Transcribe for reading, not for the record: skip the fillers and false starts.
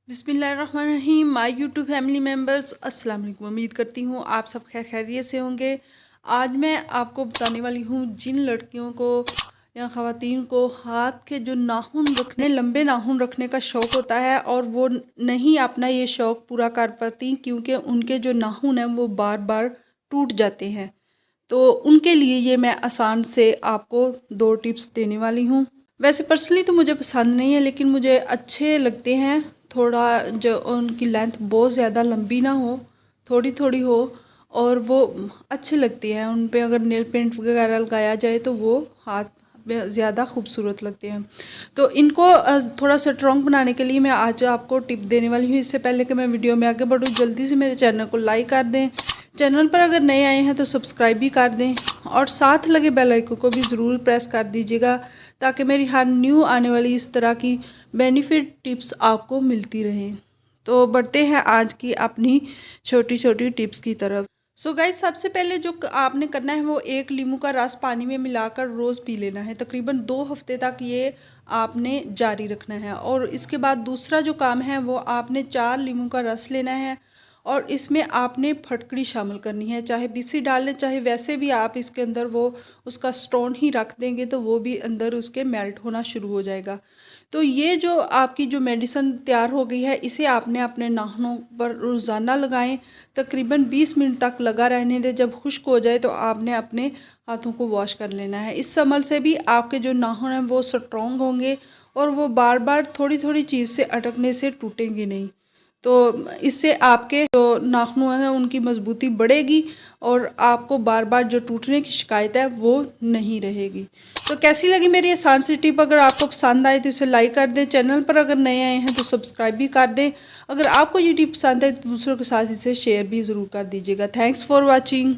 बिस्मिल्लाहिर्रहमानिर्रहीम। My YouTube family members, अस्सलाम वालेकुम। उम्मीद करती हूँ आप सब खैरियत से होंगे। आज मैं आपको बताने वाली हूँ जिन लड़कियों को या ख़वातीन को हाथ के जो नाखून रखने, लंबे नाखून रखने का शौक़ होता है और वो नहीं अपना ये शौक़ पूरा कर पाती क्योंकि उनके जो नाखून हैं वो बार बार टूट जाते हैं। तो उनके लिए ये मैं आसान से आपको 2 टिप्स देने वाली हूँ। वैसे पर्सनली तो मुझे पसंद नहीं है, लेकिन मुझे अच्छे लगते हैं। थोड़ा जो उनकी लेंथ बहुत ज़्यादा लंबी ना हो, थोड़ी थोड़ी हो, और वो अच्छे लगते हैं। उन पे अगर नेल पेंट वगैरह लगाया जाए तो वो हाथ में ज़्यादा खूबसूरत लगते हैं। तो इनको थोड़ा स्ट्रॉन्ग बनाने के लिए मैं आज आपको टिप देने वाली हूँ। इससे पहले कि मैं वीडियो में आगे बढ़ूँ, जल्दी से मेरे चैनल को लाइक कर दें। चैनल पर अगर नए आए हैं तो सब्सक्राइब भी कर दें और साथ लगे बेल आइकन को भी ज़रूर प्रेस कर दीजिएगा ताकि मेरी हर न्यू आने वाली इस तरह की बेनिफिट टिप्स आपको मिलती रहें। तो बढ़ते हैं आज की अपनी छोटी छोटी टिप्स की तरफ। सो गाइस, सबसे पहले जो आपने करना है वो 1 नींबू का रस पानी में मिलाकर रोज़ पी लेना है। तकरीबन 2 हफ्ते तक ये आपने जारी रखना है। और इसके बाद दूसरा जो काम है वो आपने 4 नींबू का रस लेना है और इसमें आपने फटकड़ी शामिल करनी है। चाहे बीसी डाल लें, चाहे वैसे भी आप इसके अंदर वो उसका स्टोन ही रख देंगे तो वो भी अंदर उसके मेल्ट होना शुरू हो जाएगा। तो ये जो आपकी जो मेडिसिन तैयार हो गई है, इसे आपने अपने नाखूनों पर रोज़ाना लगाएं। तकरीबन 20 मिनट तक लगा रहने दें। जब खुश्क हो जाए तो आपने अपने हाथों को वॉश कर लेना है। इस अमल से भी आपके जो नाखून हैं वो स्ट्रॉन्ग होंगे और वो बार बार थोड़ी थोड़ी चीज़ से अटकने से टूटेंगे नहीं। तो इससे आपके जो नाखून हैं उनकी मजबूती बढ़ेगी और आपको बार बार जो टूटने की शिकायत है वो नहीं रहेगी। तो कैसी लगी मेरी आसान सी टिप? अगर आपको पसंद आए तो इसे लाइक कर दें। चैनल पर अगर नए आए हैं तो सब्सक्राइब भी कर दें। अगर आपको ये टिप पसंद है तो दूसरों के साथ इसे शेयर भी ज़रूर कर दीजिएगा। Thanks for watching.